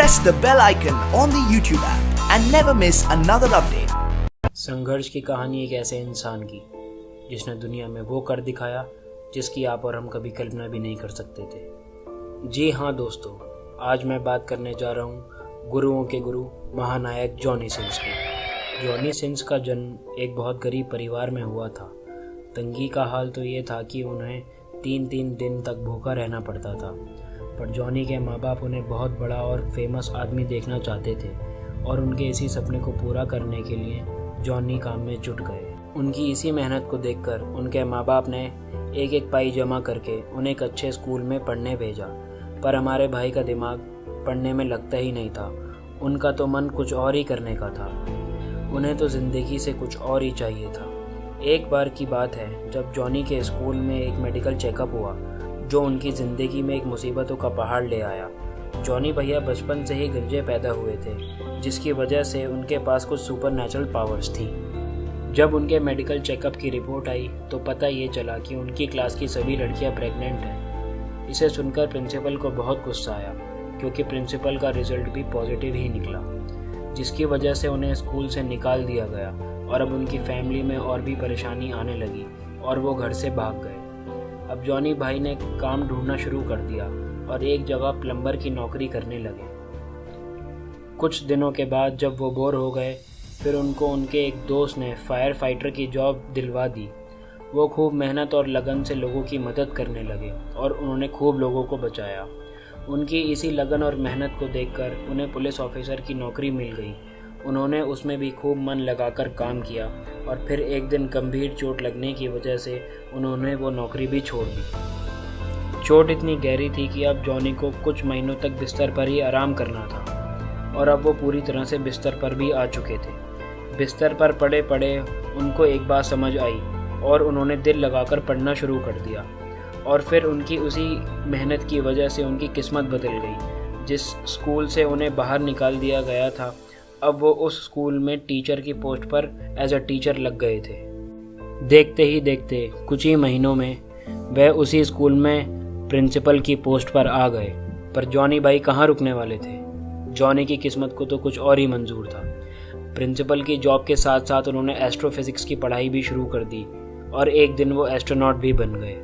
press the bell icon on the YouTube app and never miss another update. संघर्ष की कहानी एक ऐसे इंसान की जिसने दुनिया में वो कर दिखाया जिसकी आप और हम कभी कल्पना भी नहीं कर सकते थे। जी हाँ दोस्तों, आज मैं बात करने जा रहा हूँ गुरुओं के गुरु महानायक जॉनी सिन्स की। जॉनी सिन्स का जन्म एक बहुत गरीब परिवार में हुआ था। तंगी का हाल तो ये था कि उन्हें 3-3 दिन तक भूखा रहना पड़ता था, पर जॉनी के माँ बाप उन्हें बहुत बड़ा और फेमस आदमी देखना चाहते थे और उनके इसी सपने को पूरा करने के लिए जॉनी काम में जुट गए। उनकी इसी मेहनत को देखकर उनके माँ बाप ने एक एक पाई जमा करके उन्हें एक अच्छे स्कूल में पढ़ने भेजा, पर हमारे भाई का दिमाग पढ़ने में लगता ही नहीं था। उनका तो मन कुछ और ही करने का था। उन्हें तो ज़िंदगी से कुछ और ही चाहिए था। एक बार की बात है जब जॉनी के स्कूल में एक मेडिकल चेकअप हुआ जो उनकी ज़िंदगी में एक मुसीबतों का पहाड़ ले आया। जॉनी भैया बचपन से ही गंजे पैदा हुए थे, जिसकी वजह से उनके पास कुछ सुपरनैचुरल पावर्स थी। जब उनके मेडिकल चेकअप की रिपोर्ट आई तो पता ये चला कि उनकी क्लास की सभी लड़कियां प्रेग्नेंट हैं। इसे सुनकर प्रिंसिपल को बहुत गुस्सा आया, क्योंकि प्रिंसिपल का रिजल्ट भी पॉजिटिव ही निकला, जिसकी वजह से उन्हें स्कूल से निकाल दिया गया और अब उनकी फैमिली में और भी परेशानी आने लगी और वो घर से भाग गए। अब जॉनी भाई ने काम ढूंढना शुरू कर दिया और एक जगह प्लम्बर की नौकरी करने लगे। कुछ दिनों के बाद जब वो बोर हो गए, फिर उनको उनके एक दोस्त ने फायर फाइटर की जॉब दिलवा दी। वो खूब मेहनत और लगन से लोगों की मदद करने लगे और उन्होंने खूब लोगों को बचाया। उनकी इसी लगन और मेहनत को देखकर उन्हें पुलिस ऑफिसर की नौकरी मिल गई। उन्होंने उसमें भी खूब मन लगाकर काम किया और फिर एक दिन गंभीर चोट लगने की वजह से उन्होंने वो नौकरी भी छोड़ दी। चोट इतनी गहरी थी कि अब जॉनी को कुछ महीनों तक बिस्तर पर ही आराम करना था और अब वो पूरी तरह से बिस्तर पर भी आ चुके थे। बिस्तर पर पड़े पड़े उनको एक बात समझ आई और उन्होंने दिल लगाकर पढ़ना शुरू कर दिया और फिर उनकी उसी मेहनत की वजह से उनकी किस्मत बदल गई। जिस स्कूल से उन्हें बाहर निकाल दिया गया था, अब वो उस स्कूल में टीचर की पोस्ट पर एज अ टीचर लग गए थे। देखते ही देखते कुछ ही महीनों में वह उसी स्कूल में प्रिंसिपल की पोस्ट पर आ गए। पर जॉनी भाई कहाँ रुकने वाले थे। जॉनी की किस्मत को तो कुछ और ही मंजूर था। प्रिंसिपल की जॉब के साथ साथ उन्होंने एस्ट्रोफिजिक्स की पढ़ाई भी शुरू कर दी और एक दिन वो एस्ट्रोनॉट भी बन गए।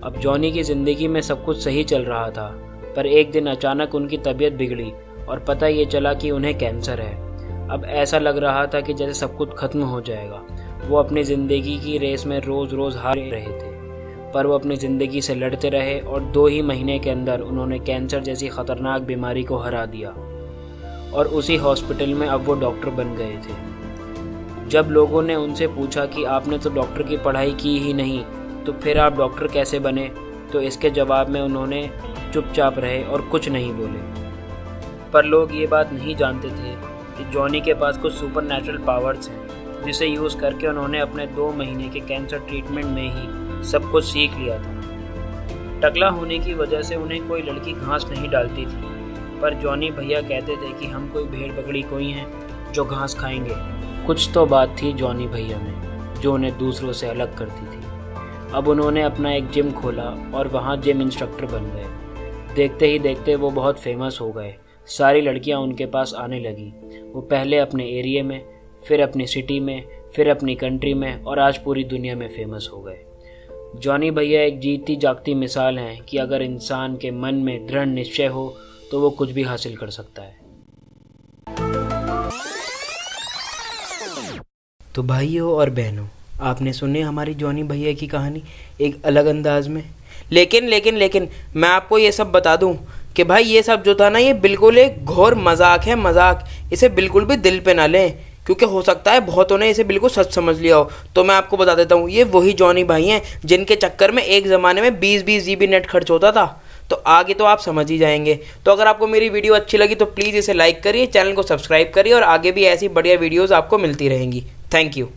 अब जॉनी की ज़िंदगी में सब कुछ सही चल रहा था, पर एक दिन अचानक उनकी तबीयत बिगड़ी और पता ये चला कि उन्हें कैंसर है। अब ऐसा लग रहा था कि जैसे सब कुछ खत्म हो जाएगा। वो अपनी ज़िंदगी की रेस में रोज़ रोज़ हार रहे थे, पर वो अपनी ज़िंदगी से लड़ते रहे और 2 ही महीने के अंदर उन्होंने कैंसर जैसी ख़तरनाक बीमारी को हरा दिया और उसी हॉस्पिटल में अब वो डॉक्टर बन गए थे। जब लोगों ने उनसे पूछा कि आपने तो डॉक्टर की पढ़ाई की ही नहीं, तो फिर आप डॉक्टर कैसे बने, तो इसके जवाब में उन्होंने चुपचाप रहे और कुछ नहीं बोले। पर लोग ये बात नहीं जानते थे कि जॉनी के पास कुछ सुपरनैचुरल पावर्स हैं, जिसे यूज़ करके उन्होंने अपने 2 महीने के कैंसर ट्रीटमेंट में ही सब कुछ सीख लिया था। टकला होने की वजह से उन्हें कोई लड़की घास नहीं डालती थी, पर जॉनी भैया कहते थे कि हम कोई भेड़ बकरी कोई हैं जो घास खाएंगे। कुछ तो बात थी जॉनी भैया में जो उन्हें दूसरों से अलग करती थी। अब उन्होंने अपना एक जिम खोला और वहाँ जिम इंस्ट्रक्टर बन गए। देखते ही देखते वो बहुत फेमस हो गए। सारी लड़कियां उनके पास आने लगी। वो पहले अपने एरिया में, फिर अपनी सिटी में, फिर अपनी कंट्री में और आज पूरी दुनिया में फेमस हो गए। जॉनी भैया एक जीती जागती मिसाल हैं कि अगर इंसान के मन में दृढ़ निश्चय हो तो वो कुछ भी हासिल कर सकता है। तो भाइयों और बहनों, आपने सुनी हमारी जॉनी भैया की कहानी एक अलग अंदाज में। लेकिन मैं आपको ये सब बता दूं कि भाई ये सब जो था ना, ये बिल्कुल एक घोर मजाक है, मजाक। इसे बिल्कुल भी दिल पे ना लें, क्योंकि हो सकता है बहुतों ने इसे बिल्कुल सच समझ लिया हो। तो मैं आपको बता देता हूँ, ये वही जॉनी भाई हैं जिनके चक्कर में एक ज़माने में 20-20 GB नेट खर्च होता था। तो आगे तो आप समझ ही जाएंगे। तो अगर आपको मेरी वीडियो अच्छी लगी तो प्लीज़ इसे लाइक करिए, चैनल को सब्सक्राइब करिए और आगे भी ऐसी बढ़िया वीडियोज़ आपको मिलती रहेंगी। Thank you.